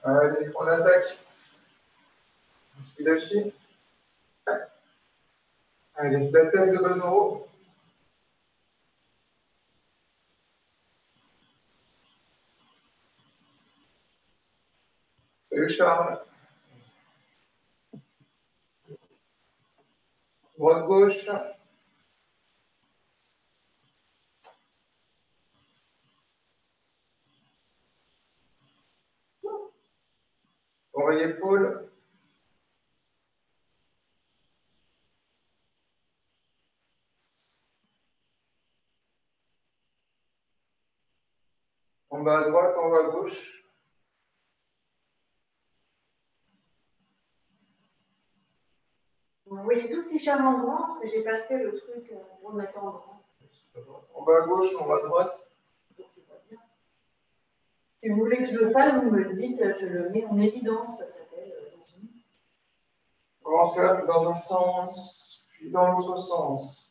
Allez, on attaque. Musculation. Allez, la tête de bas en haut. Salut Charles. Droite-gauche. Oreille-épaule. En bas à droite, en bas à gauche. Vous voyez tous ces charmes en grand, parce que j'ai pas fait le truc pour mettre en grand. En bas à gauche, en bas à droite. Si vous voulez que je le fasse, vous me le dites, je le mets en évidence, ça s'appelle. Grand cercle dans un sens, puis dans l'autre sens.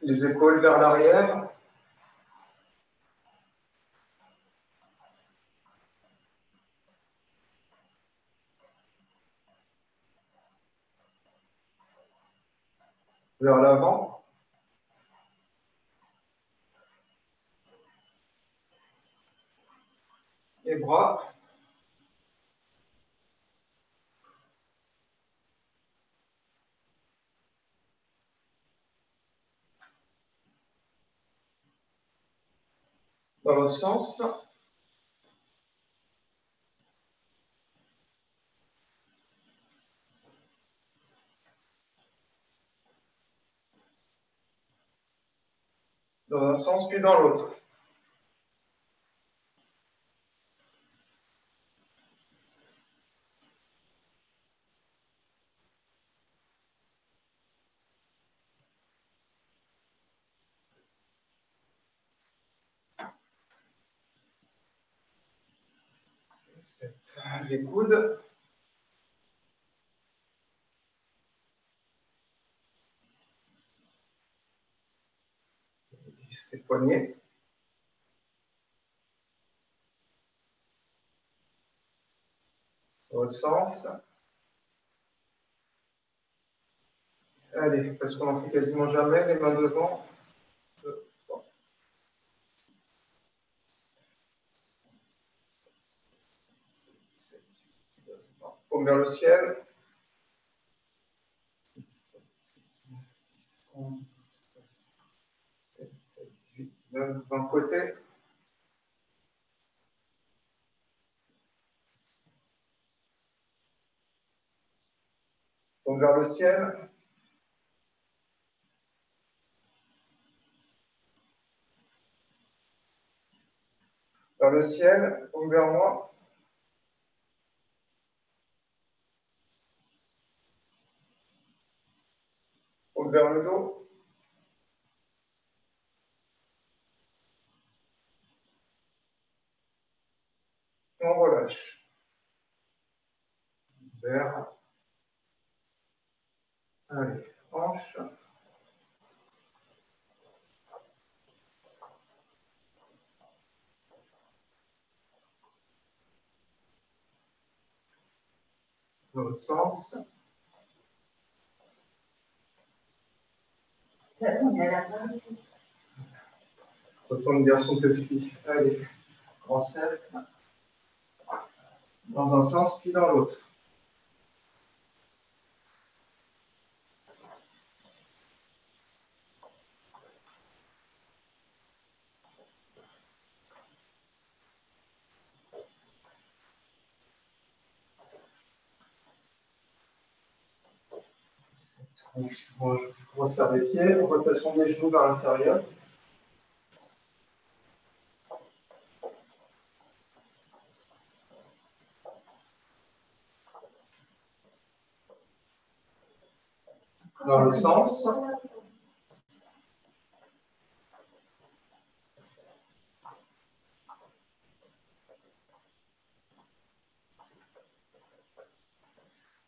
Les épaules vers l'arrière. Vers l'avant. Les bras. Dans l'autre sens. Dans un sens, puis dans l'autre. Les coudes. Les poignets. Dans l'autre sens. Allez, parce qu'on en fait quasiment jamais, les mains devant. 2, 3. Paume vers le ciel. 18, 19, 20 côtés. Paume vers le ciel. Vers le ciel, paume vers moi. Paume vers le dos. Et on relâche. Vers. Allez, hanche. Dans l'autre sens. Retourne garçon petite fille. Allez, grand cercle. Dans un sens, puis dans l'autre. On resserre les pieds, rotation des genoux vers l'intérieur. Dans le sens.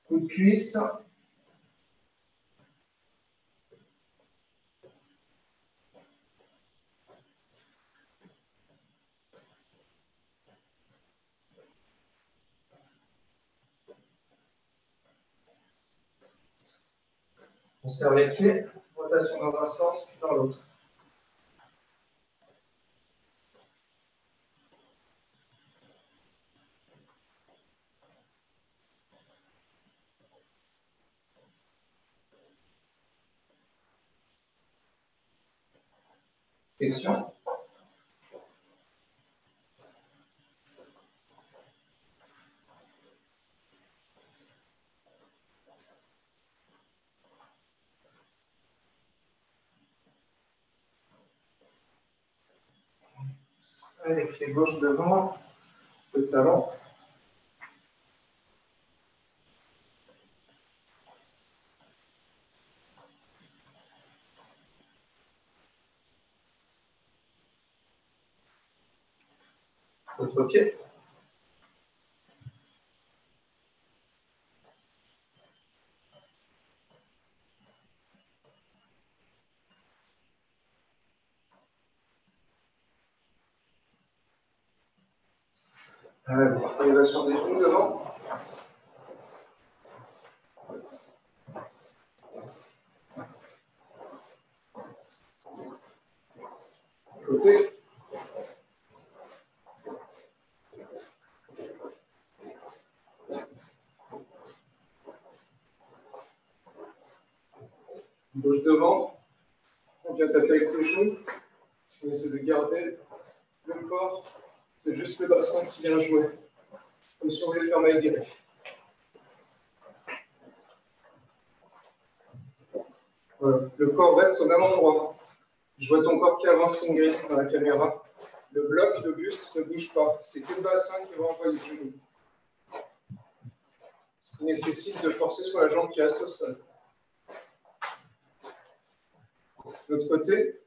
Coup de cuisse. On serre les pieds, rotation dans un sens, puis dans l'autre. Flexion. Allez, pied gauche devant, le talon. L'autre pied. Allez, élévation des genoux devant. Côté. Gauche devant. On vient taper avec le genou. On essaie de garder le corps. C'est juste le bassin qui vient jouer. Comme si on voulait faire malgré. Voilà. Le corps reste au même endroit. Je vois ton corps qui avance, Ingrid, dans la caméra. Le bloc, le buste ne bouge pas. C'est que le bassin qui va envoyer le genou. Ce qui nécessite de forcer sur la jambe qui reste au sol. De l'autre côté,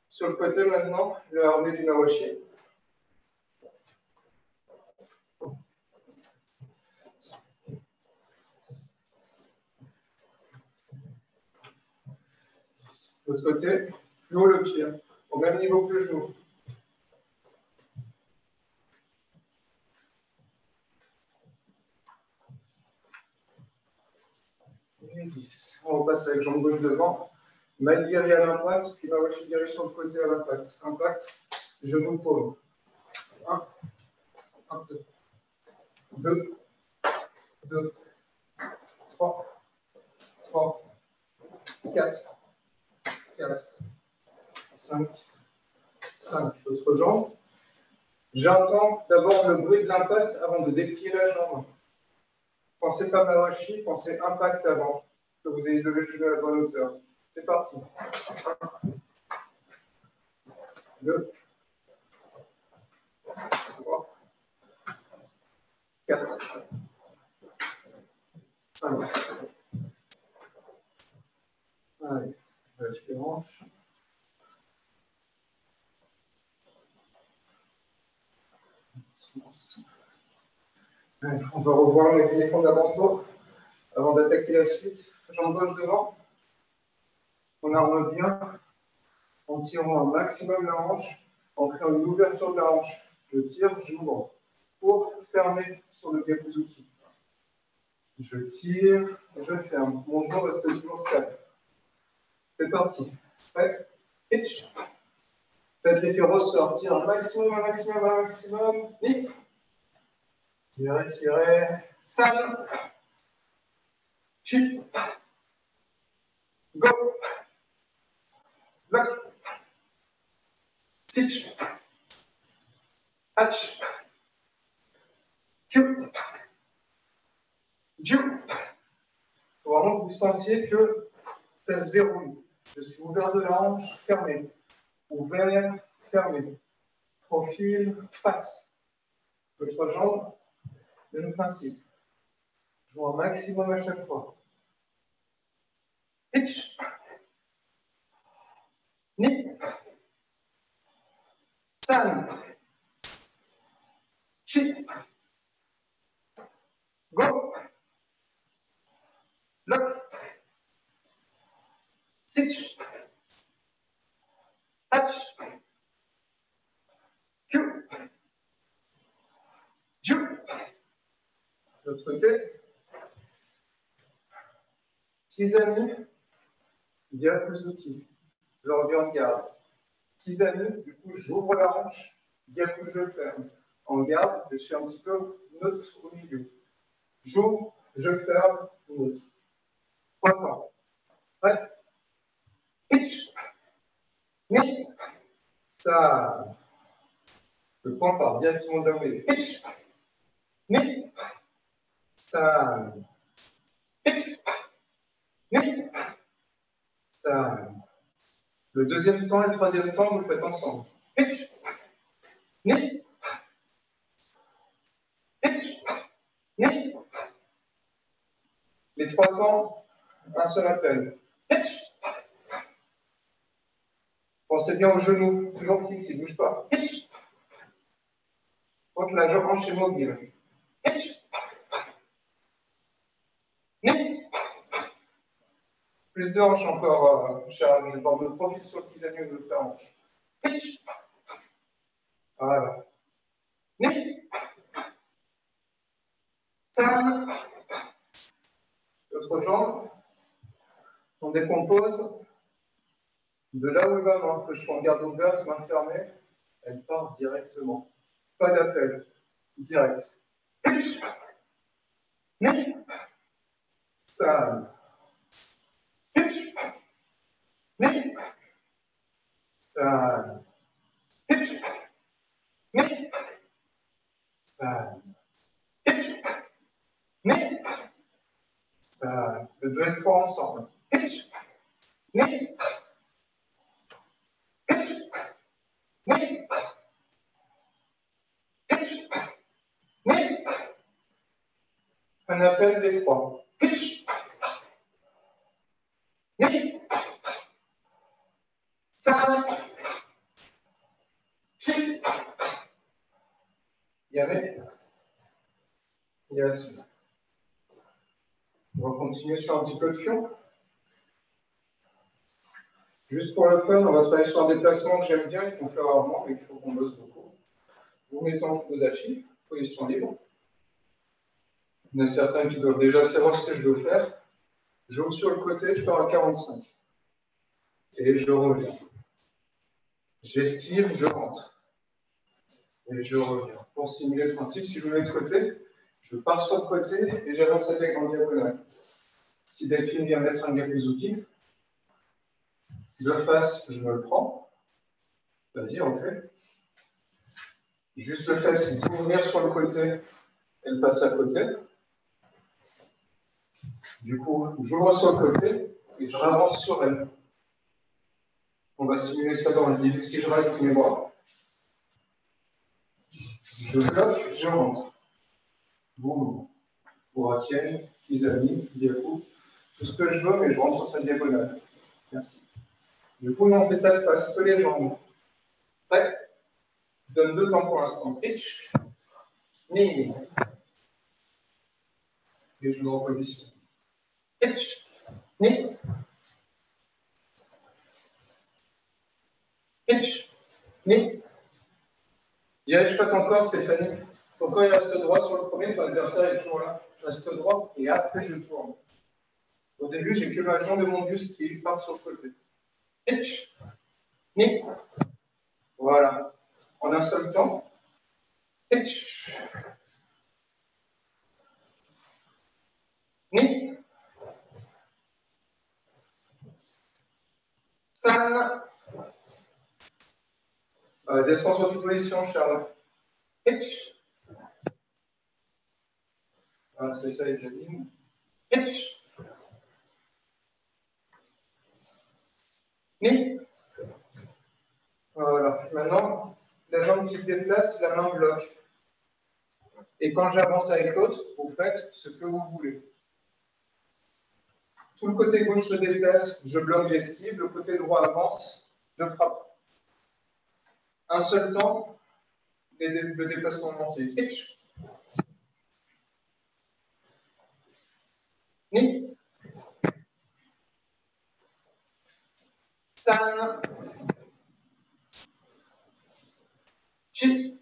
sur le côté maintenant, le harnais du Mawashi. De l'autre côté, plus haut le pied, au même niveau que le genou. Et 10. On repasse avec jambe gauche devant. Main guérie à l'impact, puis Mawashi guéri sur le côté à l'impact. Impact, genou paume. 1, 1, 2, 2, 2, 3, 3, 4, 4, 5, 5. L'autre jambe. J'entends d'abord le bruit de l'impact avant de déplier la jambe. Pensez pas Mawashi, pensez impact avant que vous ayez levé le genou à la bonne hauteur. C'est parti. 1, 2, 3, 4, 5. Allez, relâche les hanches. Allez, on va revoir les fondamentaux avant d'attaquer la suite. Jambe gauche devant. On arme bien en tirant un maximum la hanche, en créant une ouverture de la hanche. Je tire, j'ouvre pour fermer sur le Gakuzuki. Je tire, je ferme. Mon genou reste toujours stable. C'est parti. Prêt? Pitch. Faites l'effet ressort. Tire un maximum, un maximum, un maximum. Nip. Tirez, tirez. San. Chip. Go. Block. Stitch. Hatch. Q. Ju. Il faut vraiment que vous sentiez que ça se verrouille. Je suis ouvert de la hanche, fermé. Ouvert, fermé. Profil, face. L'autre jambe, même principe. Je joue un maximum à chaque fois. Pitch. Nip. San. Chip. Go. Sitch. Hatch. Q. Ju. De l'autre côté. Kizami. Gyakuzuki. Je reviens en garde. Kizami, du coup, j'ouvre la hanche. Gyaku, je ferme. En garde, je suis un petit peu neutre au milieu. J'ouvre, je ferme, neutre. 3 temps. Ouais. Pitch. Mi. Ça. Le point part directement de la mêlée. Pitch. Mi. Ça. Pitch. Mi. Ça. Le deuxième temps et le troisième temps, vous le faites ensemble. Pitch. Mi. Pitch. Mi. Les 3 temps, un seul appel. Pitch. Pensez bien au genou, toujours fixe, il ne bouge pas. Pitch. Donc la hanche est mobile. Pitch. Mi. Plus de hanches encore, Charles. Je porte de profil sur le Kizami de ta hanche. Pitch. Voilà. Mi. San. L'autre jambe. On décompose. De là où il va, moi, que je suis en garde ouverte, main fermée, elle part directement. Pas d'appel. Direct. Pitch. Mi. San. Pitch. Mi. San. Pitch. Mi. San. Pitch. Mi. San. Le 2 et le 3 ensemble. Pitch. Mi. Pitch. Mi. Pitch. Mi. Un appel des 3. Pitch. Mi. San. Chi. Yame. Yes. On va continuer sur un petit peu de fion. Juste pour le fun, on va travailler sur un déplacement que j'aime bien et qu'on fait rarement, mais qu'il faut qu'on bosse beaucoup. Vous mettez en Fukodachi, position libre. Il y en a certains qui doivent déjà savoir ce que je dois faire. J'ouvre sur le côté, je pars à 45. Et je reviens. J'esquive, je rentre. Et je reviens. Pour simuler ce principe, si je me mets de côté, je pars sur le côté et j'avance avec en diagonale. Si Delphine vient mettre un Gyakuzuki, de face, je me le prends. Vas-y, on fait. Juste le fait d'ouvrir sur le côté, elle passe à côté. Du coup, j'ouvre sur le côté et je avance sur elle. On va simuler ça dans le livre. Si je rajoute mes bras, je bloque, je rentre. Boum. Uraken, Kizami, Gyaku, tout ce que je veux, mais je rentre sur sa diagonale. Merci. Du coup, on fait ça de face, que les jambes. Prêt? Je donne 2 temps pour l'instant. Pitch. Ni. Et je me repositionne. Pitch. Ni. Pitch. Ni. Dirige pas ton corps, Stéphanie. Ton corps il reste droit sur le premier, ton adversaire est toujours là. Je reste droit et après je tourne. Au début, j'ai que ma jambe et mon buste qui partent sur le côté. Pitch. Ni. Voilà. En un seul temps. Pitch. Ni. San. Descends sur toute position, Charles. Pitch. Voilà, c'est ça, les amis. Pitch. Ni. Voilà. Maintenant, la jambe qui se déplace, la main bloque. Et quand j'avance avec l'autre, vous faites ce que vous voulez. Tout le côté gauche se déplace, je bloque, j'esquive. Le côté droit avance, je frappe. Un seul temps, le déplacement entier. Pitch. Ni. san, chi,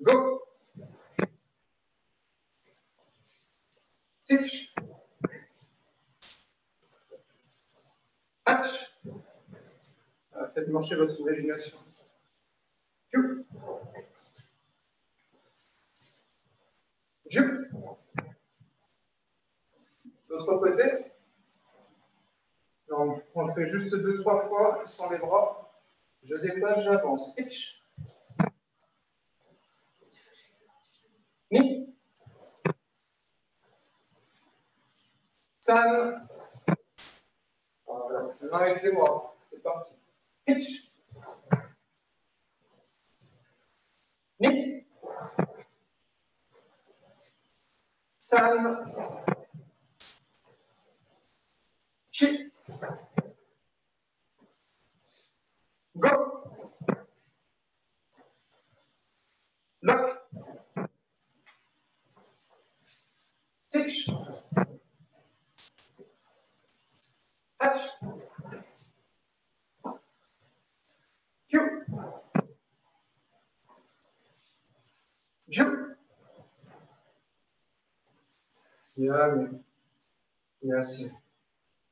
go, sich, hach. Faites marcher votre imagination. Jup. Jup. L'autre côté. Donc, on le fait juste 2-3 fois sans les bras. Je déplace, j'avance. Hitch. Ni. San. Voilà. Maintenant avec les bras. C'est parti. Hitch. Ni. San. Chi. Go. Lock. Sich. Hatch. Q. Jup. Bien, merci.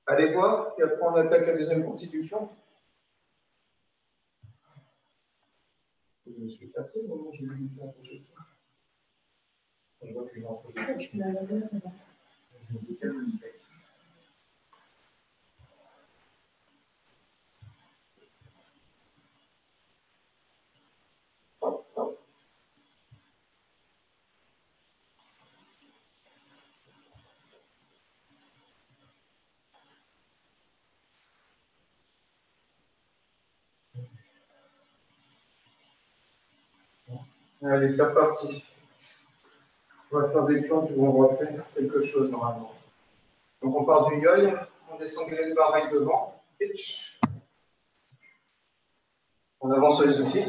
Allez voir, et après on attaque la deuxième constitution. Je me suis tapé au moment où j'ai vu le projet. Je vois que je vais en projet. Je me dis quelle mistake. Allez, c'est reparti. On va faire des pions qui vont rappeler quelque chose normalement. Donc on part du yoï, on descend les barres devant, pitch. On avance sur les outils.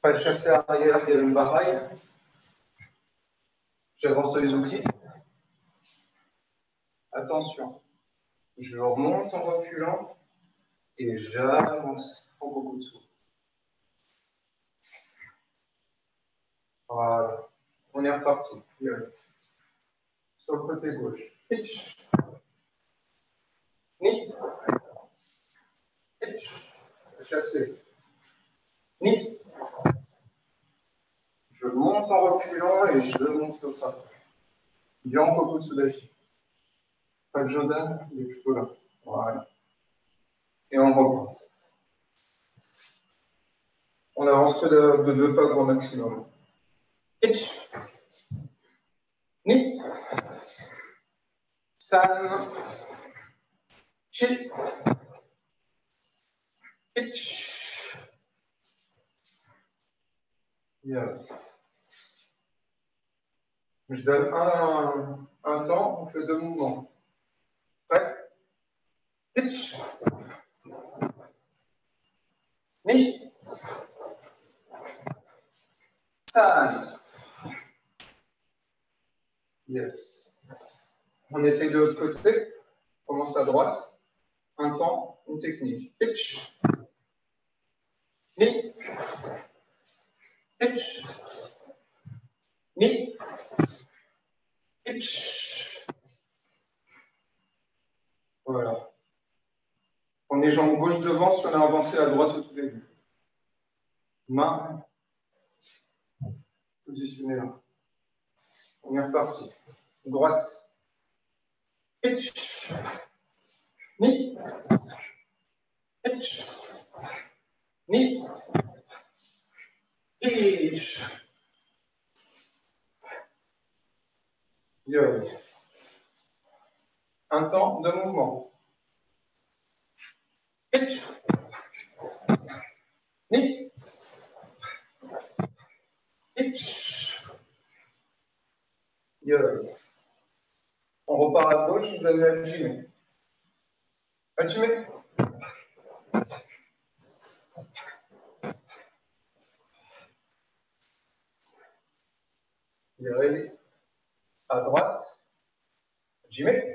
Pas de chasser arrière, il y a une baraille. J'avance sur les outils. Attention, je remonte en reculant et j'avance en beaucoup de sous. Voilà. On est reparti. Sur le côté gauche. Pitch. Ni. Pitch. Chasser. Ni. Je monte en reculant et je monte comme ça. Bien beaucoup de soulager. Pas de Jordan, il est plutôt là. Voilà. Et on reprend. On avance que de 2 pas au maximum. Pitch. Ni. San. Chi. Pitch. Bien. Je donne un temps, on fait 2 mouvements. Prêt? Pitch. Ni. San. Yes. On essaye de l'autre côté. On commence à droite. Un temps, une technique. Pitch. Ni. Pitch. Ni. Pitch. Voilà. On est jambe gauche devant, si on a avancé à droite au tout début. Main positionnée là. On est reparti. Droite. Pitch. Ni. Pitch. Ni. Pitch. Yo. Un temps de mouvement. Pitch. Ni. Pitch. Yo. On repart à gauche, vous allez allumer. Allumer. À droite. J'y mets.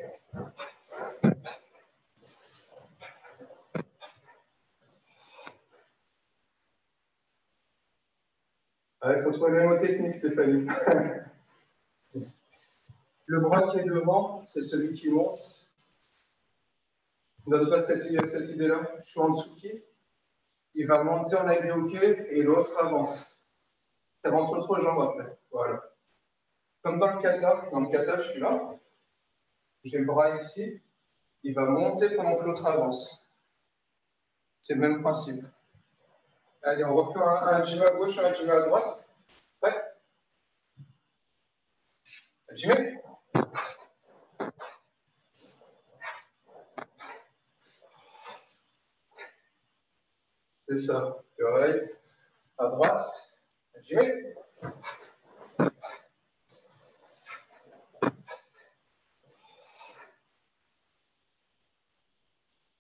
Il faut trouver le mot technique, Stéphanie. Le bras qui est devant, c'est celui qui monte. On donne pas cette idée-là. Je suis en dessous qui il va monter en aiguille au pied et l'autre avance. Tu avances l'autre jambe après. Voilà. Comme dans le kata. Dans le kata, je suis là. J'ai le bras ici. Il va monter pendant que l'autre avance. C'est le même principe. Allez, on refait un jiva à gauche, un jiva à droite. Prêt? Jiva. C'est ça. Oreille. À droite. Jiva.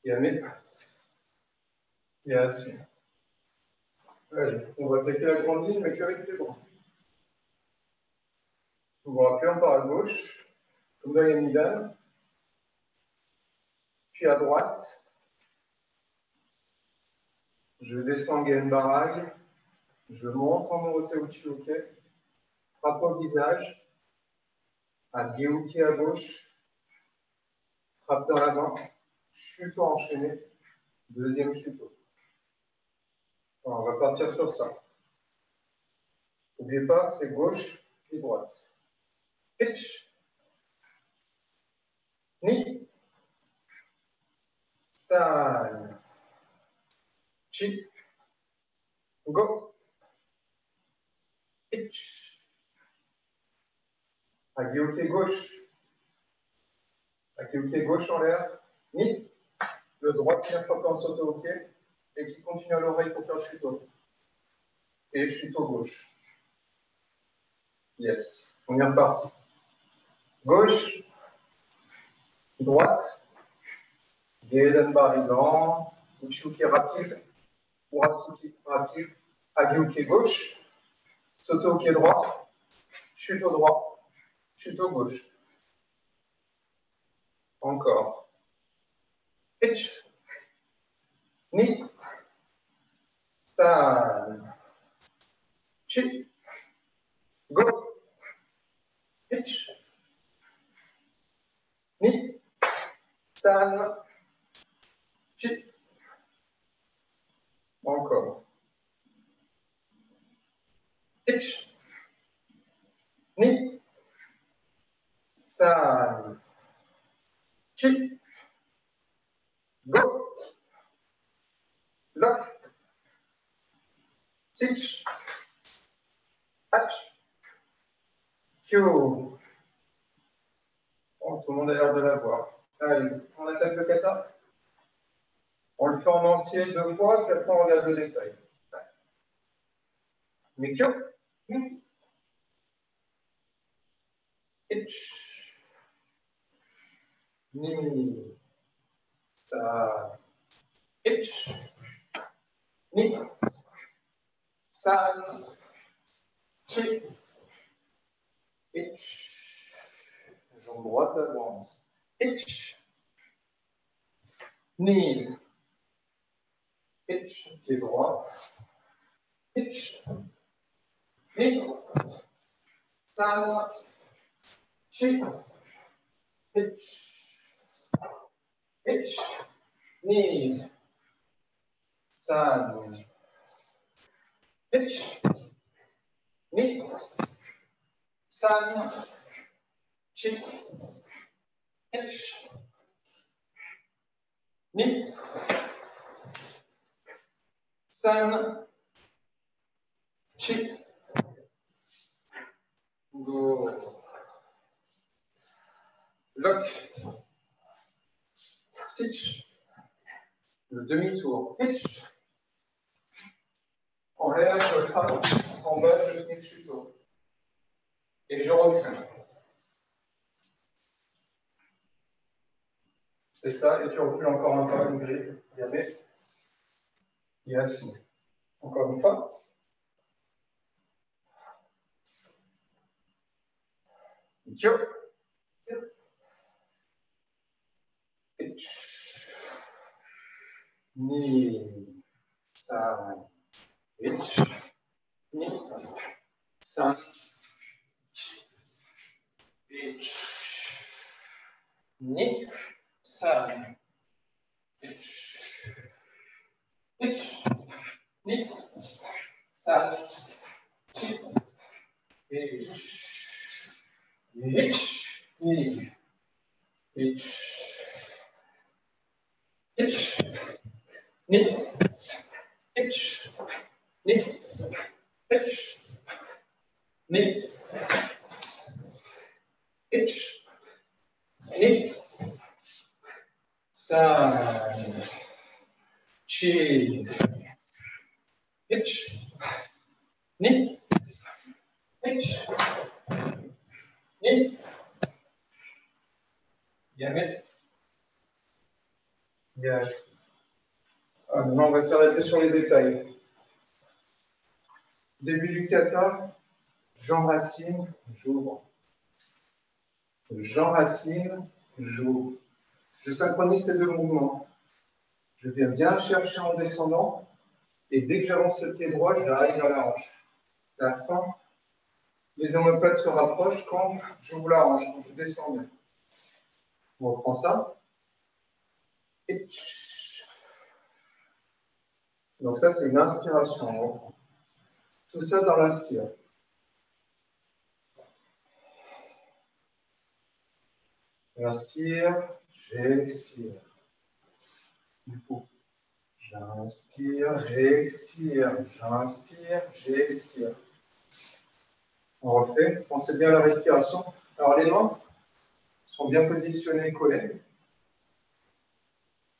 Yamé. Yes. Allez, on va attaquer la grande ligne, mais qu'avec les bras. On va appuyer par à gauche, comme dans Yamidam. Puis à droite. Je descends Gen Barag. Je monte en Morote Uchiuke. Frappe au visage. À Gyuki à gauche. Frappe dans la main. Chuto enchaîné. Deuxième chuto. On va partir sur ça. N'oubliez pas, c'est gauche et droite. Pitch. Ni. San. Chi. Go. Pitch. Agioke gauche. Agioke gauche en l'air. Ni. Le droit qui vient frapper en sauto au pied et qui continue à l'oreille pour faire chuto. Et chuto gauche. Yes. On est reparti. Gauche. Droite. Geden Barigan. Uchiuke rapide. Uratsuki rapide. Agioke gauche. Sauto au pied droit. Chute au droit. Chute au gauche. Encore. Pitch. Ni. San. Chi. Go. Pitch. Ni. San. Chi. Encore. Pitch. Ni. San. Chi. Go. Lock. Stitch. Hatch. Q. Oh, tout le monde a l'air de l'avoir. Allez, on attaque le kata. On le fait en entier 2 fois, puis après on regarde le détail. Mikyo. Itch. Ni. Sa. Itch. Ni. San. Chi. Itch. Jambe droite avance. Itch. Ni. Itch. Pied droit. Itch. Ni. San. Chi. Itch. Itch. Ni. San. Itch. Ni. San. Chi. Itch. Ni. San. Chi. Go. Lock. Stitch. Le demi-tour. Pitch. En l'air, je frappe. En bas, je finis le chuto. Et je refais. C'est ça, et tu recules encore un peu une grille. Regardez. Et assis. Encore une fois. Ikyo. ni, sa, ich, ni, sa, ich, ni, sa, ich, ni, sa, Yes. Maintenant, on va s'arrêter sur les détails. Début du kata, j'enracine, j'ouvre. J'enracine, j'ouvre. Je synchronise ces deux mouvements. Je viens bien chercher en descendant, et dès que j'avance le pied droit, j'arrive à la hanche. À la fin, les omoplates se rapprochent quand j'ouvre la hanche, quand je descends bien. On reprend ça. Et donc ça, c'est une inspiration. On reprend. Tout ça dans l'inspire. J'inspire, j'expire. Du coup, j'inspire, j'expire, j'inspire, j'expire. On refait. Pensez bien à la respiration. Alors, les mains sont bien positionnées, collées.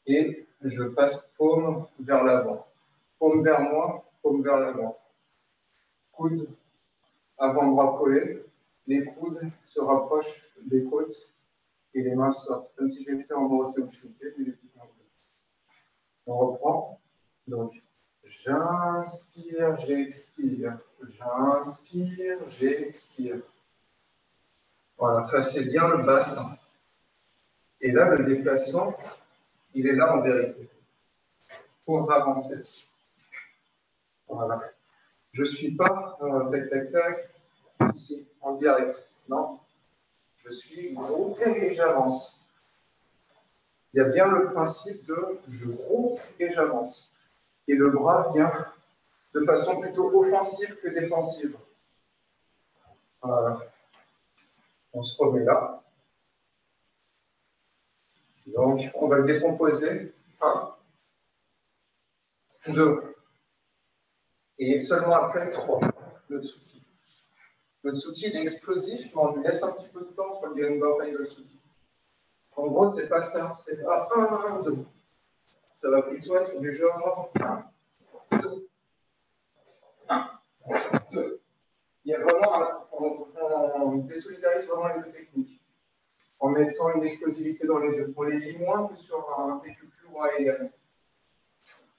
Et je passe paume vers l'avant. Paume vers moi, paume vers l'avant. Coude, avant-bras collé. Les coudes se rapprochent des côtes et les mains sortent. Comme si j'étais en mode Ushukai, mais les pieds en deux. On reprend. Donc, j'inspire, j'expire. J'inspire, j'expire. Voilà, placez bien le bassin. Et là, le déplacement, il est là en vérité. Pour avancer. Voilà. Je ne suis pas tac, tac, tac, ici, en direct. Non. Je suis groupé et j'avance. Il y a bien le principe de je groupe et j'avance. Et le bras vient de façon plutôt offensive que défensive. Voilà. On se remet là. Donc, on va le décomposer. 1, 2. Et seulement après 3. Le tsuki. Le tsuki, il est explosif, mais on lui laisse un petit peu de temps entre le Genba et le tsuki. En gros, c'est pas ça. C'est pas 1, 2. Ça va plutôt être du genre 1, 2, 1, 2. Il y a vraiment on désolidarise vraiment les deux techniques en mettant une explosivité dans les deux. On les lit moins que sur un TQQ ou un AR.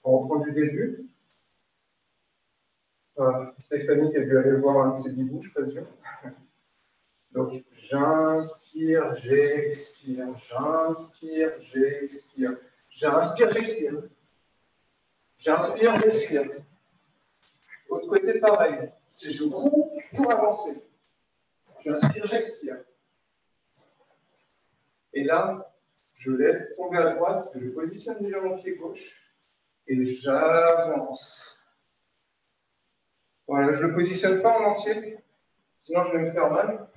On reprend du début. Stéphanie qui a dû aller voir un de ses bibous, je présume. Donc, j'inspire, j'expire, j'inspire, j'expire. J'inspire, j'expire. J'inspire, j'expire. Autre côté, pareil. C'est je groupe pour avancer. J'inspire, j'expire. Et là, je laisse tomber à droite, je positionne déjà mon pied gauche et j'avance. Voilà, je ne le positionne pas en entier, sinon je vais me faire mal.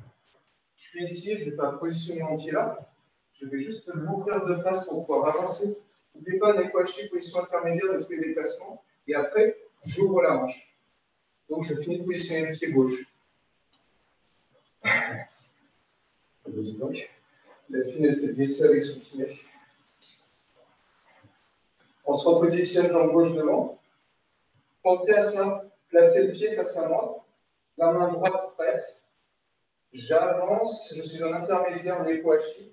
Je suis ici, je ne vais pas positionner mon pied là. Je vais juste l'ouvrir de face pour pouvoir avancer. N'oubliez pas Nekwashi, position intermédiaire de tous les déplacements. Et après, j'ouvre la hanche. Donc, je finis de positionner le pied gauche. La fine s'est glissée avec son kiné. On se repositionne jambe gauche devant. Pensez à ça. Placez le pied face à moi. La main droite prête. J'avance. Je suis en intermédiaire Nekwashi.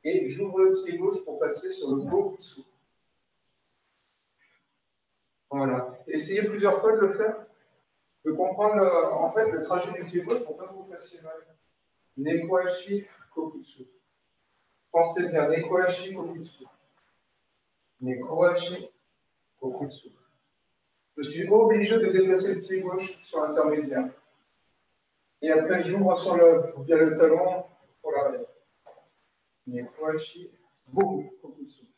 Et j'ouvre le pied gauche pour passer sur le Gokutsu. Voilà. Essayez plusieurs fois de le faire. De comprendre en fait le trajet du pied gauche pour pas que vous fassiez mal. Nekwashi, Kokutsu. Pensez bien, Nekwashi, Kokutsu. Nekwashi, Beaucoup de souffle. Je suis obligé de déplacer le pied gauche sur l'intermédiaire. Et après, j'ouvre via le talon pour l'arrière. Mais Kohachi, beaucoup de souffle.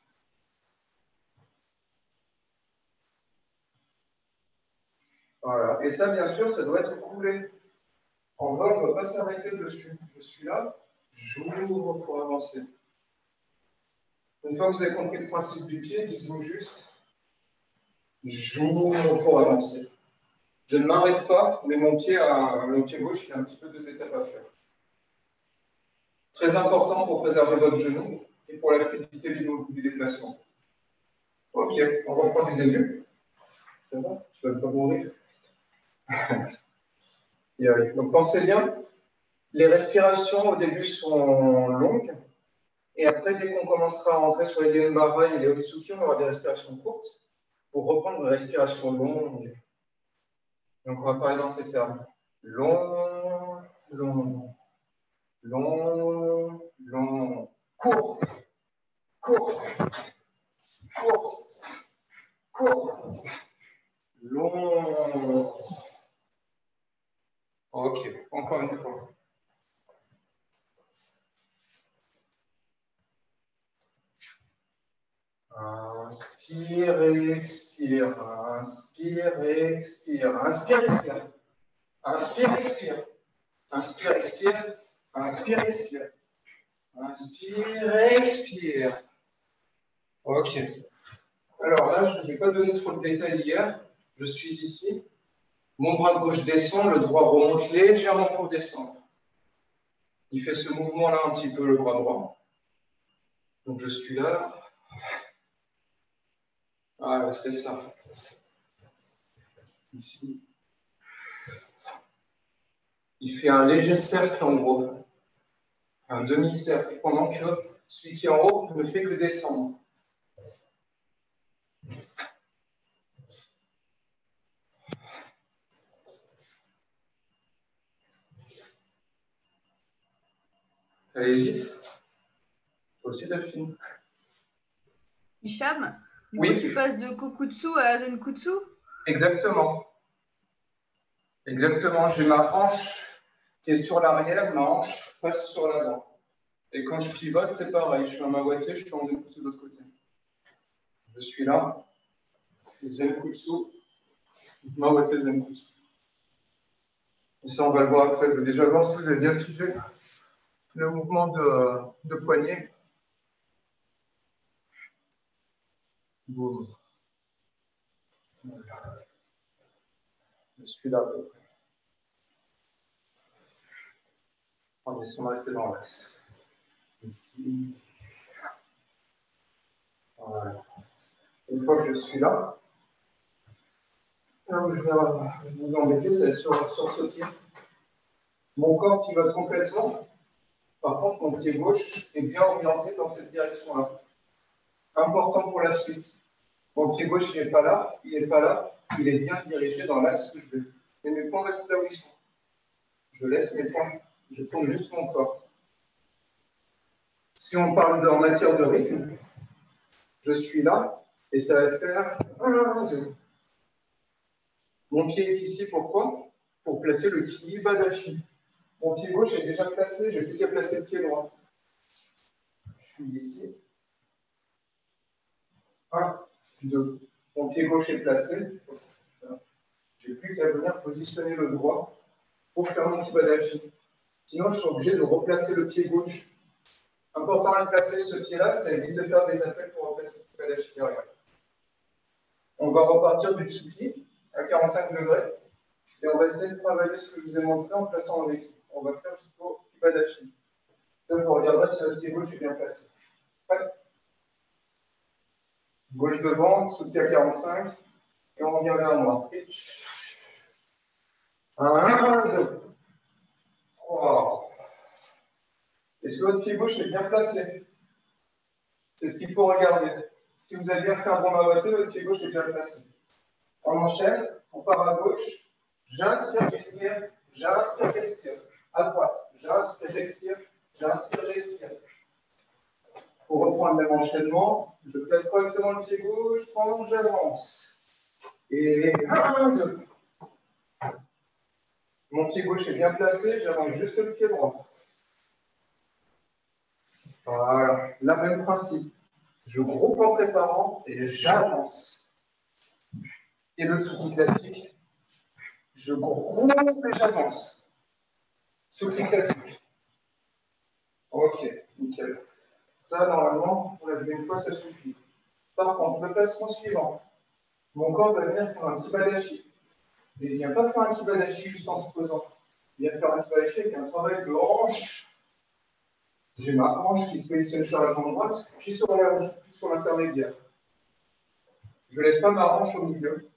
Voilà. Et ça, bien sûr, ça doit être coulé. En vol, on ne va pas s'arrêter dessus. Je suis là, j'ouvre pour avancer. Une fois que vous avez compris le principe du pied, dites-vous juste, j'ouvre pour avancer. Je ne m'arrête pas, mais mon pied gauche, il a un petit peu 2 étapes à faire. Très important pour préserver votre genou et pour la fluidité du déplacement. Ok, on reprend du début. Ça va? Tu vas pas mourir. Donc pensez bien, les respirations au début sont longues, et après, dès qu'on commencera à rentrer sur les Genbara et les Otsuki, on aura des respirations courtes pour reprendre une respiration longue. Donc on va parler dans ces termes. Long, long, long, long, court, court, court, court, long. Ok, encore une fois. Inspire, expire, inspire, expire, inspire, expire, inspire, expire, inspire, expire, inspire, expire, inspire, expire. Ok. Alors là, je ne vous ai pas donné trop de détails hier. Je suis ici. Mon bras gauche descend, le droit remonte légèrement pour descendre. Il fait ce mouvement-là un petit peu, le bras droit. Donc je suis là. Ah, c'est ça. Ici. Il fait un léger cercle en gros. Un demi-cercle, pendant que celui qui est en haut ne fait que descendre. Allez-y. Aussi, Delphine. Hicham, du oui. coup, tu passes de Kokutsu à Zenkutsu? Exactement. Exactement. J'ai ma hanche qui est sur l'arrière, ma hanche passe sur l'avant. Et quand je pivote, c'est pareil. Je suis en Mawate, je suis en Zenkutsu de l'autre côté. Je suis là. Zenkutsu. Mawate Zenkutsu. Et ça, on va le voir après. Je vais déjà voir si vous avez bien figé le mouvement de poignet. Boum. Voilà. Je suis là à peu près. On essaie de rester dans l'axe. Ici. Voilà. Une fois que je suis là, je vais vous embêter, c'est sur ce pied. Mon corps pivote complètement. Par contre, mon pied gauche est bien orienté dans cette direction-là. Important pour la suite. Mon pied gauche, il n'est pas là, il n'est pas là, il est bien dirigé dans l'axe que je veux. Et mes poings restent là où ils sont. Je laisse mes poings, je tourne juste mon corps. Si on parle en matière de rythme, je suis là, et ça va faire 1, 2. Mon pied est ici, pourquoi? Pour placer le Kibadashi. Mon pied gauche est déjà placé, j'ai plus qu'à placer le pied droit. Je suis ici. 1, 2. Mon pied gauche est placé. J'ai plus qu'à venir positionner le droit pour faire mon Kibadashi. Sinon, je suis obligé de replacer le pied gauche. Important de placer ce pied-là, ça évite de faire des appels pour replacer le Kibadashi derrière. On va repartir du Tsuki à 45 degrés. Et on va essayer de travailler ce que je vous ai montré en plaçant en équipe. On va faire jusqu'au Kibadashi. Donc, vous regarderez si le pied gauche est bien placé. Ouais. Gauche devant, Tsuki à 45. Et on revient vers moi. 1, 2, 3. Est-ce que votre pied gauche est bien placé? C'est ce qu'il faut regarder. Si vous avez bien fait un bon Mawate, votre pied gauche est bien placé. On enchaîne, on part à gauche. J'inspire, j'expire, j'inspire, j'expire. À droite, j'inspire, j'expire, j'inspire, j'expire. Pour reprendre le même enchaînement, je place correctement le pied gauche pendant que j'avance. Et 1, 2. Mon pied gauche est bien placé, j'avance juste le pied droit. Voilà, là, même principe. Je groupe en préparant et j'avance. Et le soutien classique, je groupe et j'avance. Soutien classique. Ok, nickel. Ça, normalement, on l'a vu une fois, ça suffit. Par contre, le placement suivant. Mon corps va venir faire un kibadashi. Mais il ne vient pas faire un kibadashi juste en se posant. Il vient faire un kibadashi avec un travail de hanche. J'ai ma hanche qui se positionne sur la jambe droite, puis sur l'intermédiaire. Je ne laisse pas ma hanche au milieu.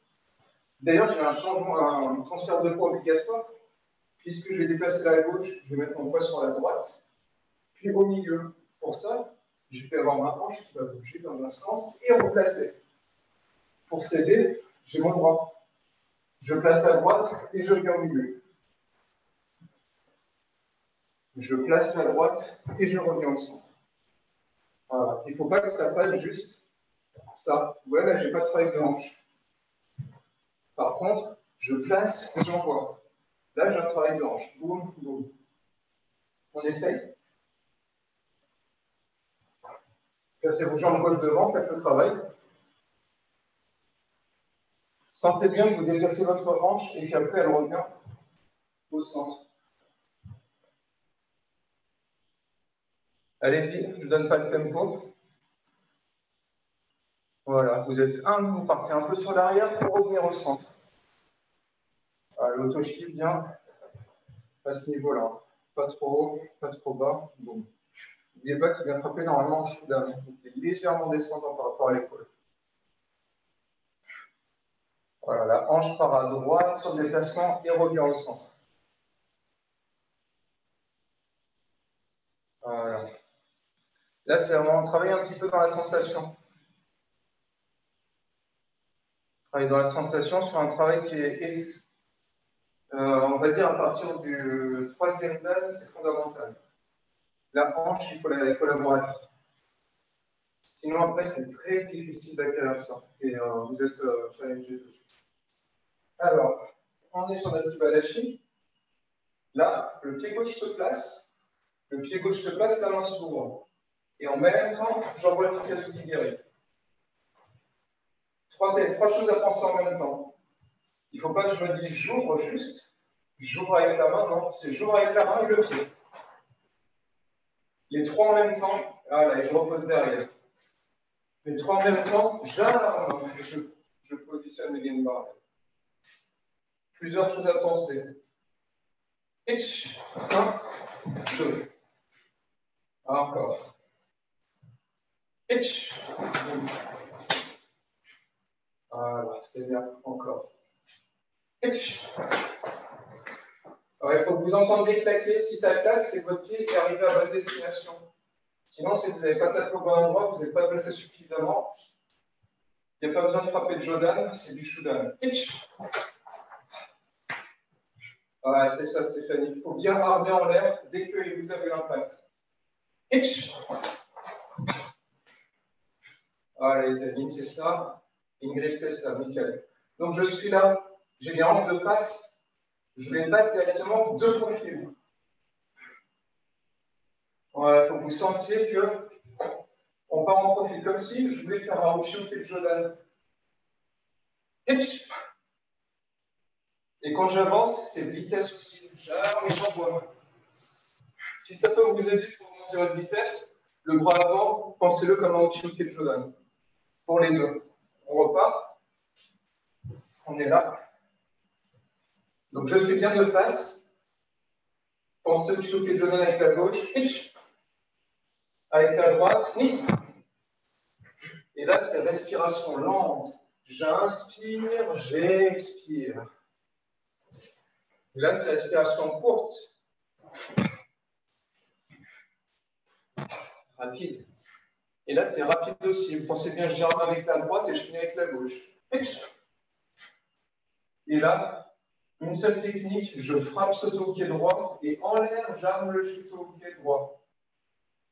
D'ailleurs, j'ai un changement, un transfert de poids obligatoire. Puisque je vais déplacer la gauche, je vais mettre mon poids sur la droite, puis au milieu. Pour ça, je vais avoir ma hanche qui va bouger dans un sens et replacer. Pour s'aider, j'ai mon bras. Je place à droite et je viens au milieu. Je place à droite et je reviens au centre. Voilà. Il ne faut pas que ça fasse juste ça. Ouais, là, je n'ai pas de travail de hanche. Par contre, je place et j'envoie. Là, j'ai un travail de hanche. Boum, boum. On essaye. Placez vos jambes gauche devant, faites le travail. Sentez bien que vous déplacez votre hanche et qu'après, elle revient au centre. Allez-y, je ne donne pas de tempo. Voilà, vous êtes vous partez un peu sur l'arrière pour revenir au centre. L'auto-shift vient à ce niveau-là. Pas trop haut, pas trop bas. Bon. N'oubliez pas qu'il vient frapper normalement en showdown. Il est légèrement descendant par rapport à l'épaule. Voilà, la hanche part à droite sur le déplacement et revient au centre. Voilà. Là, c'est vraiment travailler un petit peu dans la sensation. Travailler dans la sensation sur un travail qui est, on va dire, à partir du 3e dan, c'est fondamental. La hanche, il faut l'avoir acquis. Sinon, après, c'est très difficile d'acquérir ça. Et vous êtes challengé dessus. Alors, on est sur notre kibadashi. Là, le pied gauche se place. Le pied gauche se place, la main s'ouvre. Et en même temps, j'envoie le Trikasugi Geri. Trois choses à penser en même temps. Il ne faut pas que je me dise j'ouvre juste. J'ouvre avec la main, non. C'est j'ouvre avec la main et le pied. Les trois en même temps, voilà, et je repose derrière. Les trois en même temps, j'arme et je positionne les gainbars. Plusieurs choses à penser. 1, 2. Encore. 1. Voilà, c'est bien. Encore. 1. Alors, il faut que vous entendiez claquer. Si ça claque, c'est que votre pied est arrivé à votre destination. Sinon, si vous n'avez pas tapé au bon endroit, vous n'êtes pas placé suffisamment. Il n'y a pas besoin de frapper de Jodan, c'est du Shudan. Voilà, c'est ça, Stéphanie. Il faut bien armer en l'air dès que vous avez l'impact. Voilà, les amis, c'est ça. Ingrid, c'est ça, nickel. Donc, je suis là, j'ai les hanches de face, je les passe directement de profil. Voilà, il faut que vous sentiez que on part en profil, comme si je voulais faire un Osho et Jodan. Et quand j'avance, c'est vitesse aussi. J'arme et j'envoie. Si ça peut vous aider pour monter votre vitesse, le bras avant, pensez-le comme un Osho et Jodan. Pour les deux. On repart. On est là. Donc je suis bien de face. Pensez au Osho et Jodan avec la gauche. Avec la droite. Et là, c'est respiration lente. J'inspire, j'expire. Et là, c'est respiration courte. Rapide. Et là, c'est rapide aussi. Vous pensez bien, j'arme avec la droite et je finis avec la gauche. Et là, une seule technique, je frappe ce au pied droit et en l'air, j'arme le chuto au pied droit.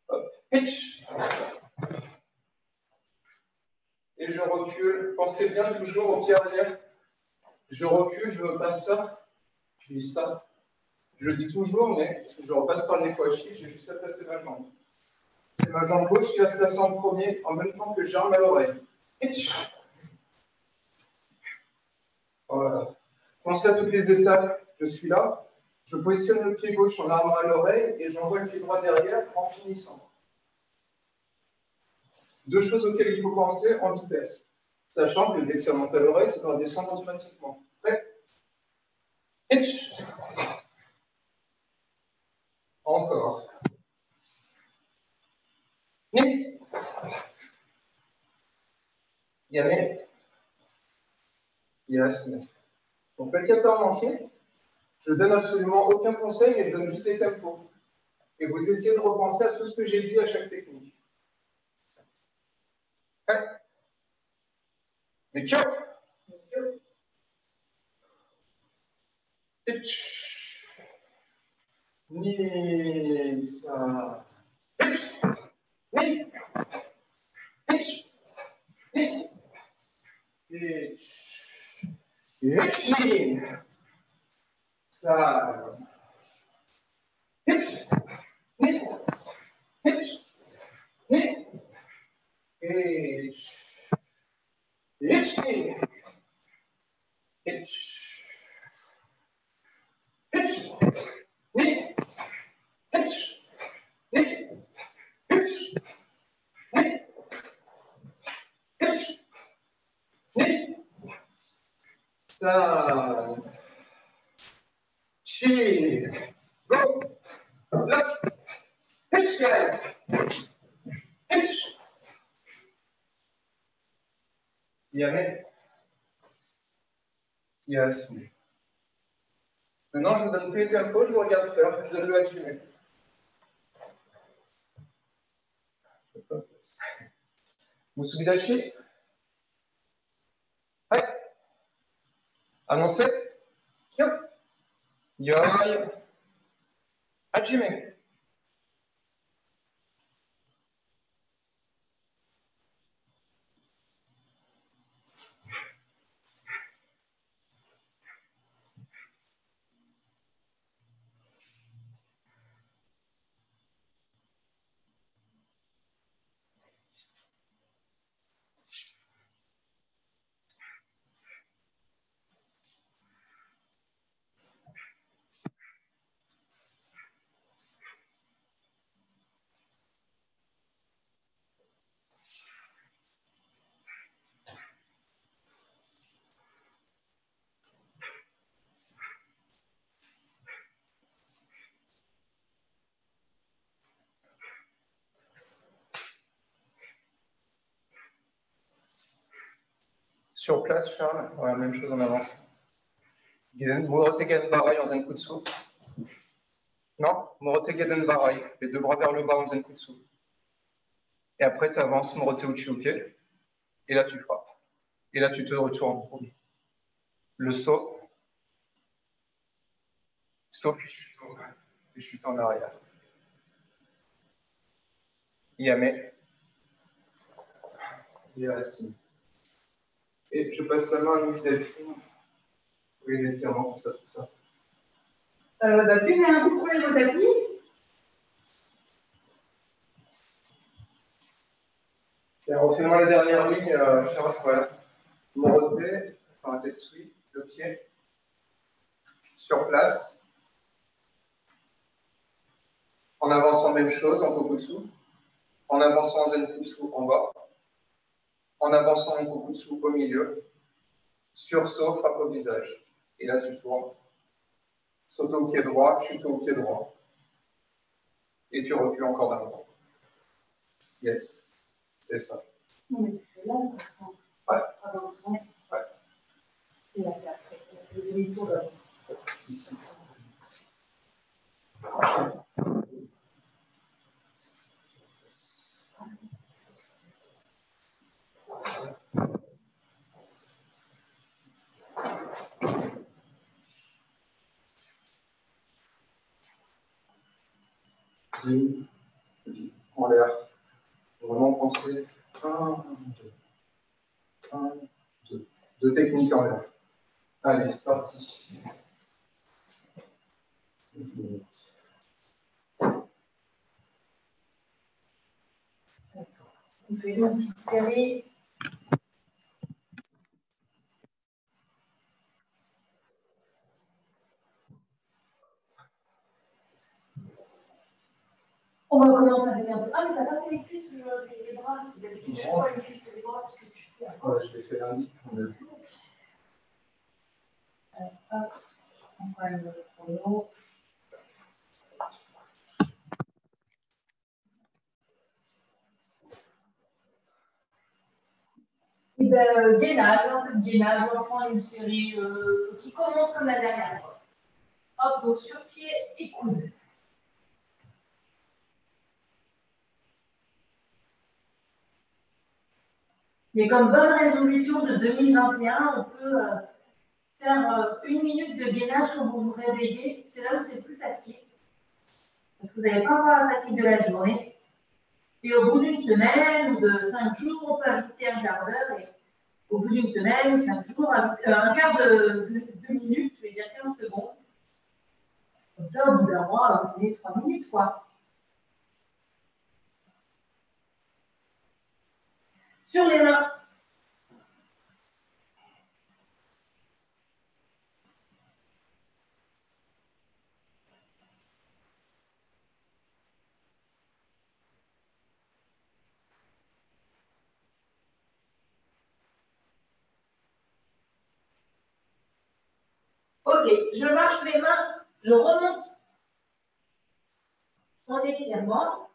Hop. Et je recule. Pensez bien toujours au pied arrière. Je recule, je me passe ça, puis ça. Je le dis toujours, mais je repasse par les fois chier, j'ai juste à passer ma jambe. C'est ma jambe gauche qui va se passer en premier, en même temps que j'arme à l'oreille. Voilà. Pensez à toutes les étapes. Je suis là, je positionne le pied gauche en armant à l'oreille et j'envoie le pied droit derrière en finissant. Deux choses auxquelles il faut penser en vitesse. Sachant que dès que ça monte à l'oreille, ça va descendre automatiquement. Prêt? Encore. Ni. Yamé. Yes. Donc, le kata en entier. Je ne donne absolument aucun conseil, mais je donne juste les tempos. Et vous essayez de repenser à tout ce que j'ai dit à chaque technique. Prêt? Mais que. Ni ça. Ni. Ni. Ni. Ni. Ça. Hitch. Ni. Hitch. Ni. Hitch. Hitch. Hitch. Hitch. Ni. Hitch. Ni. Hitch. Ni. Hitch. Ni. Ça. Chi. Go. Look. Hitch, guys. Hitch. Yamé. Yes. Maintenant, je vous donne plus les tempos, je vous regarde faire, je donne le hajime. Musubidachi. Hai. Annoncez. Kyo. Yoi. Hajime. Sur place, Charles, ouais, même chose en avance. Morote Geden Barai en Zenkutsu. Non, Morote Geden Barai, les deux bras vers le bas en Zenkutsu. Et après, tu avances Morote Uchiuke, et là, tu frappes. Et là, tu te retournes. Le saut, puis chute en arrière. Yamé. Yes. Et je passe la main à Miss Delphine. Oui, les étirements, tout ça. Puis, un coup de poing au tapis. Et refais-moi la dernière ligne, Charles, voilà. Morote, enfin, Tetsui, le pied. Sur place. En avançant même chose, en Kokutsu. En avançant en Zenkutsu en bas. En avançant en Kokutsu au milieu. Sursaut, frappe au visage. Et là, tu tournes. Saute au pied droit, chute au pied droit. Et tu recules encore d'un temps. Yes. C'est ça. Non, mais tu fais là, ouais. Avant le ouais. Et là, après, les demi-tours d'avant. Ici. En l'air. Vraiment penser 1, 2, 1, 2. 2 techniques en l'air. Allez, c'est parti. 5 minutes. On fait une petite série. On va commencer avec un peu. Ah, mais t'as pas fait les cuisses, les bras. D'habitude, je vois les cuisses et les bras parce que tu fais. Ouais, je l'ai fait lundi. Hop, on va le chrono. Et bien, gainage, un peu de gainage. On va prendre une série qui commence comme la dernière fois. Hop, donc sur pied et coude. Mais comme bonne résolution de 2021, on peut faire 1 minute de gainage quand vous vous réveillez. C'est là où c'est plus facile. Parce que vous n'allez pas avoir la fatigue de la journée. Et au bout d'une semaine ou de 5 jours, on peut ajouter un quart d'heure. Et au bout d'une semaine ou 5 jours, un quart de 2 minutes, je vais dire 15 secondes. Comme ça, au bout d'un mois, vous tenez 3 minutes, quoi. Sur les mains. Ok, je marche les mains, je remonte en étirement.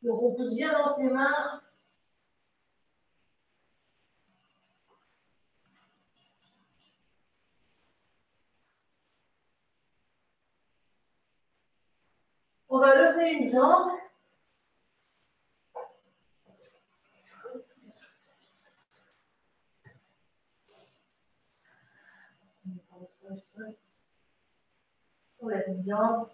Donc on pousse bien dans ses mains. On va lever une jambe. On lève une jambe.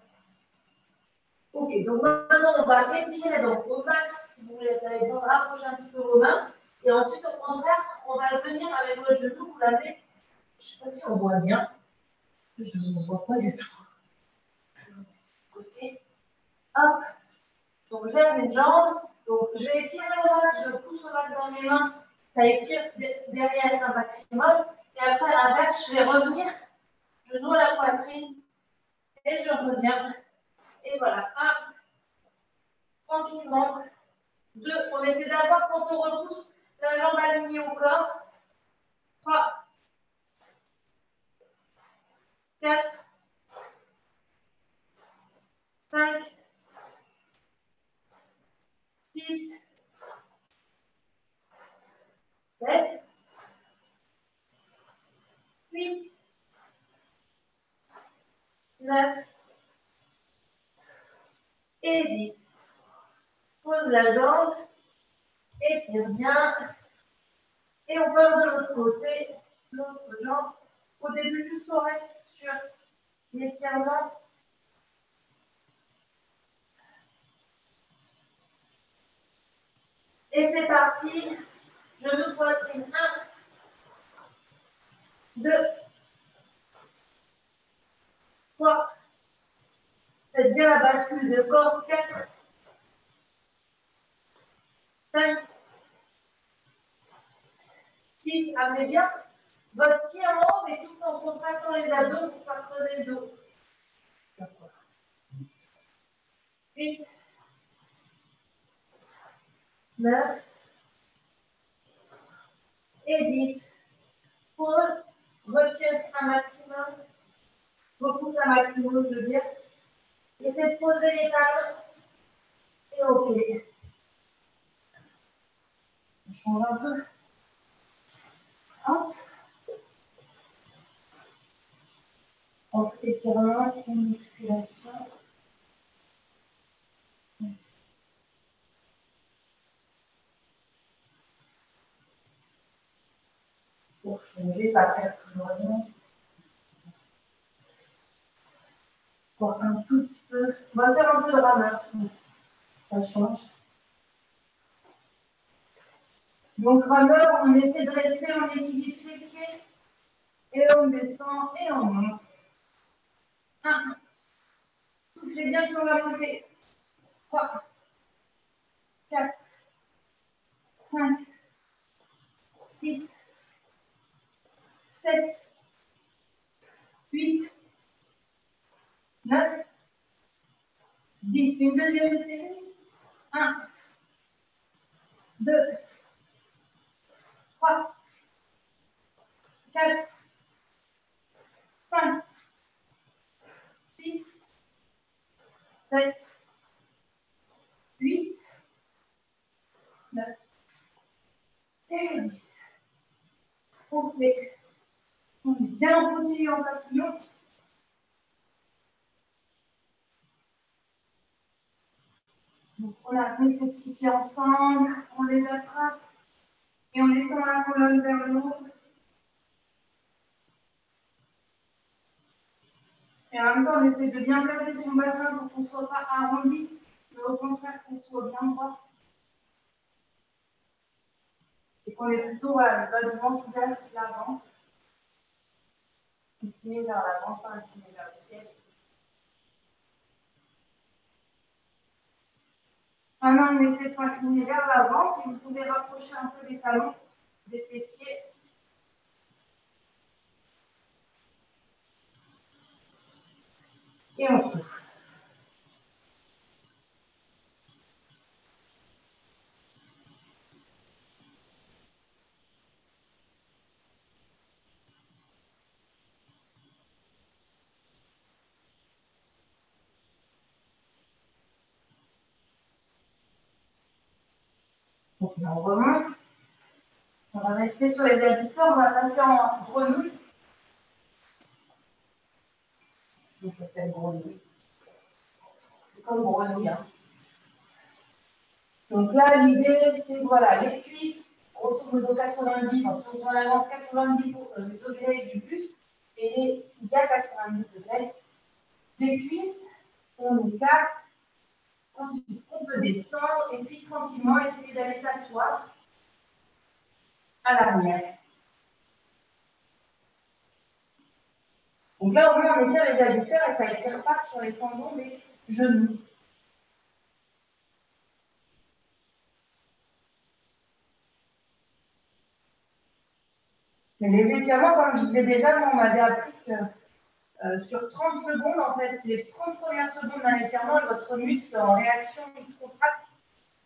Ok, donc maintenant on va étirer donc au max, si vous voulez, vous allez rapprocher un petit peu vos mains. Et ensuite, au contraire, on va venir avec votre genou, vous l'avez. Je ne sais pas si on voit bien. Je ne vois pas du tout. Côté. Hop. Donc je lève une jambe. Donc je vais étirer au max, je pousse au max dans mes mains. Ça étire derrière un maximum. Et après, à l'inverse, je vais revenir. Je noue la poitrine. Et je reviens. Et voilà. 1. Tranquillement. 2. On essaie d'avoir quand on repousse la jambe alignée au corps. 3. 4. 5. 6. 7. 8. 9. Et 10. Pose la jambe. Étire bien. Et on part de l'autre côté. L'autre jambe. Au début, juste on reste sur l'étirement. Et c'est parti. Genou poitrine 1, 2, 3. Faites bien la bascule de corps. 4, 5, 6. Amenez bien votre pied en haut, mais tout en contractant les abdos pour ne pas creuser le dos. 8, 9 et 10. Pause, retire un maximum, repousse un maximum, je veux dire. Essayez de poser les talons et ok. On change un peu. Hop. On se étirement et musculation. Je ne vais pas faire toujours rien. Encore un tout petit peu. On va faire un peu de rameur. Ça change. Donc, rameur, on essaie de rester en équilibre fessier. Et on descend et on monte. 1. Soufflez bien sur la montée. 3, 4, 5, 6, 7, 8, 9, 10. Une deuxième série. 1, 2, 3, 4, 5, 6, 7, 8, 9 et 10. Complet. On est bien continu en papillon. Donc on a mis ces petits pieds ensemble, on les attrape et on étend la colonne vers le haut. Et en même temps, on essaie de bien placer son bassin pour qu'on ne soit pas arrondi, mais au contraire qu'on soit bien droit. Et qu'on ait plutôt voilà, le bas du ventre vers l'avant. Incliné vers l'avant, pas incliné vers le ciel. Maintenant, on essaie de s'incliner vers l'avant. Si vous pouvez rapprocher un peu les talons des fessiers. Et on souffle. Donc là, on remonte. On va rester sur les adducteurs. On va passer en grenouille. Donc, on fait grenouille. C'est comme grenouille. Hein. Donc là, l'idée, c'est voilà, les cuisses, grosso modo 90, donc si on se en 90 degrés du buste et les tibias 90 degrés. Les cuisses, on écarte. Ensuite, on peut descendre et puis tranquillement essayer d'aller s'asseoir à l'arrière. Donc là, au moins, on étire les adducteurs et ça n'étire pas sur les tendons des genoux. Mais les étirements, comme je disais déjà, moi, on m'avait appris que sur 30 secondes, en fait, les 30 premières secondes d'un étirement, votre muscle en réaction, il se contracte.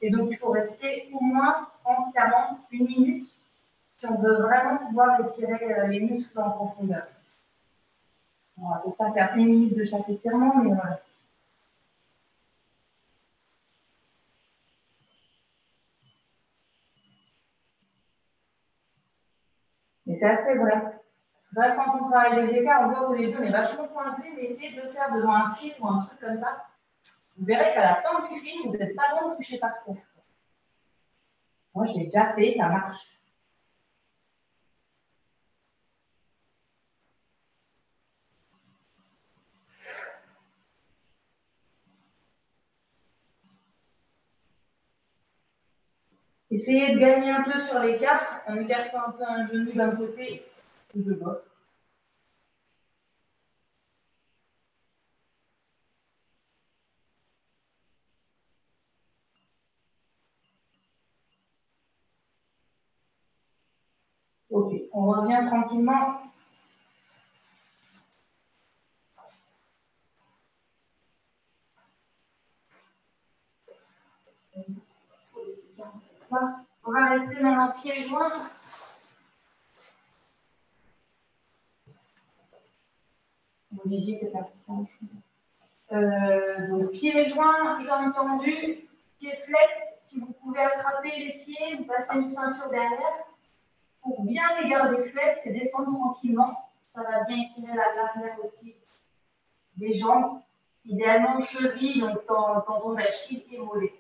Et donc, il faut rester au moins 30, 40, 1 minute si on veut vraiment pouvoir étirer les muscles en profondeur. On ne va peut-être pas faire 1 minute de chaque étirement, mais voilà. Mais c'est assez vrai. C'est vrai que quand on travaille les écarts, on voit qu'au début, on est vachement coincé, mais essayez de le faire devant un film ou un truc comme ça. Vous verrez qu'à la fin du film, vous n'êtes pas loin de toucher par terre. Moi, je l'ai déjà fait, ça marche. Essayez de gagner un peu sur l'écart en écartant un peu un genou d'un côté ou de l'autre. Ok, on revient tranquillement. On va rester maintenant pieds joints. Olivier, que tu as ça. Donc, pieds joints, jambes tendues, pieds flex. Si vous pouvez attraper les pieds, vous passez une ceinture derrière pour bien les garder flex et descendre tranquillement. Ça va bien étirer l'arrière aussi des jambes. Idéalement, cheville, donc tendon d'Achille et mollet.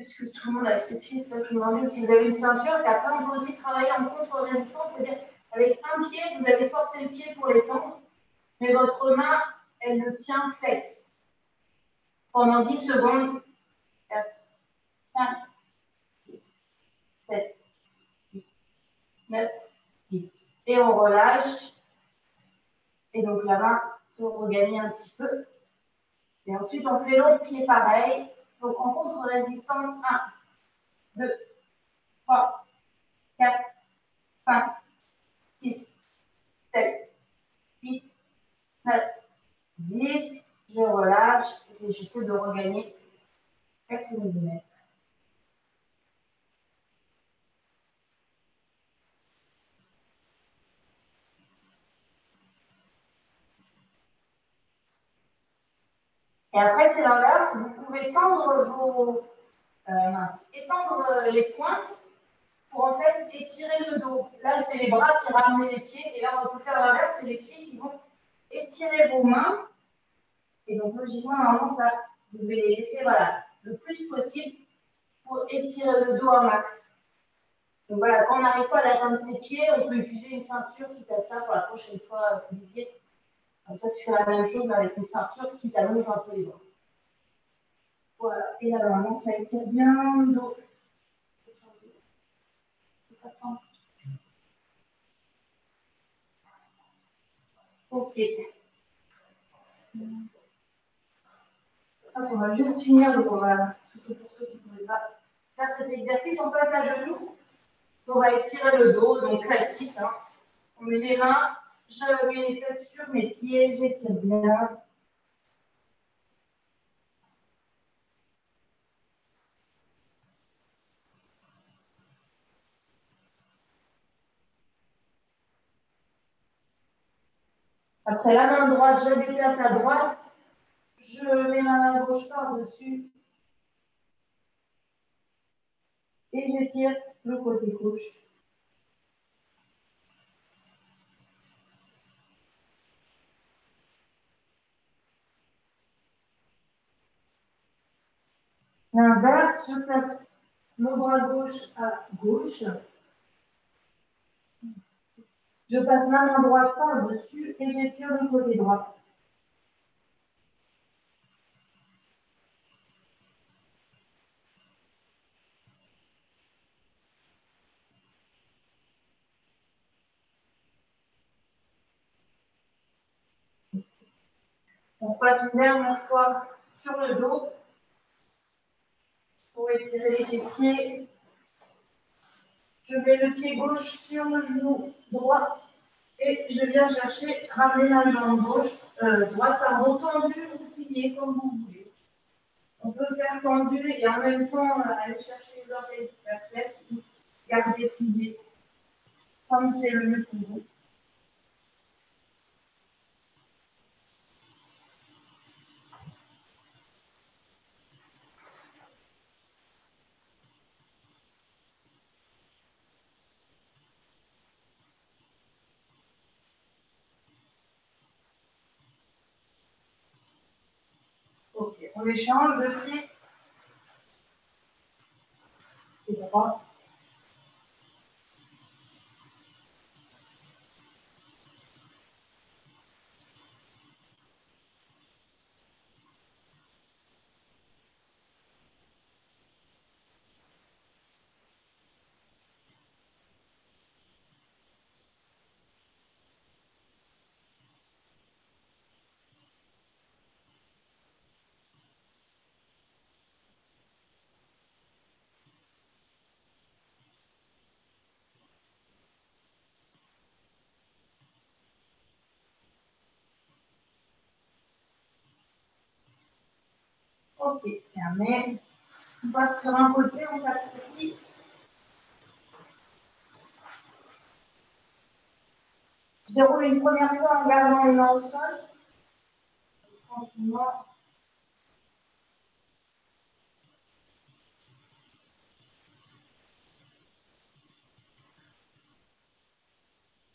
Est-ce que tout le monde a ses pieds? C'est ça que je me demandais. Si vous avez une ceinture, c'est après, on peut aussi travailler en contre-résistance, c'est-à-dire avec un pied, vous allez forcer le pied pour les tendre, mais votre main, elle le tient flex pendant 10 secondes. 4, 5, 6, 7, 8, 9, 10. Et on relâche. Et donc la main peut regagner un petit peu. Et ensuite, on fait l'autre pied pareil. Donc en contre-résistance, 1, 2, 3, 4, 5, 6, 7, 8, 9, 10. Je relâche et j'essaie de regagner quelques millimètres. Et après, c'est l'inverse. Vous pouvez étendre les pointes pour en fait étirer le dos. Là, c'est les bras qui ramènent les pieds. Et là, on peut faire l'inverse. C'est les pieds qui vont étirer vos mains. Et donc, logiquement, normalement, ça, vous devez les laisser voilà, le plus possible pour étirer le dos un max. Donc voilà, quand on n'arrive pas à atteindre ses pieds, on peut utiliser une ceinture si tu as ça pour la prochaine fois, Olivier. Comme ça, tu fais la même chose mais avec une ceinture, ce qui t'allonge un peu les bras. Voilà, et là, normalement, ça étire bien le dos. Ok. On va juste finir, donc on va, surtout pour ceux qui ne pouvaient pas faire cet exercice, on passe à genoux. On va étirer le dos, donc classique. Hein. On met les mains, je mets les fesses sur mes pieds, j'étire bien. Après la main droite, je déplace à droite. Je mets ma main gauche par-dessus. Et j'étire le côté gauche. L'inverse, je place mon bras gauche à gauche. Je passe ma main droite par-dessus et j'étire le côté droit. On passe une dernière fois sur le dos pour étirer les fessiers. Je mets le pied gauche sur le genou droit et je viens chercher, ramener la jambe droite, tendue ou pliée comme vous voulez. On peut faire tendu et en même temps aller chercher les orteils de la flèche ou garder plié comme c'est le mieux pour vous. Ok, on échange de pied et droit. Ok, fermé. On passe sur un côté, on s'appuie. Je déroule une première fois en gardant les mains au sol. Tranquillement.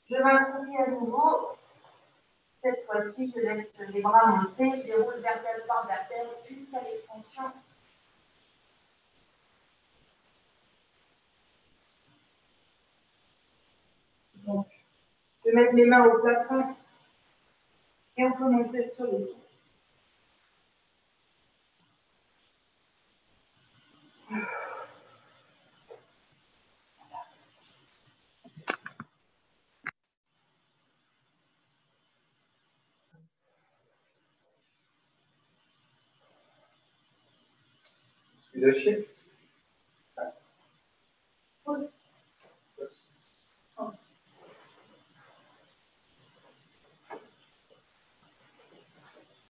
Je m'accroupis à nouveau. Cette fois-ci, je laisse les bras monter. Je déroule vertèbre par vertèbre jusqu'à l'extension. mettre les mains au plafond et on peut monter sur les pieds. Je suis lâché.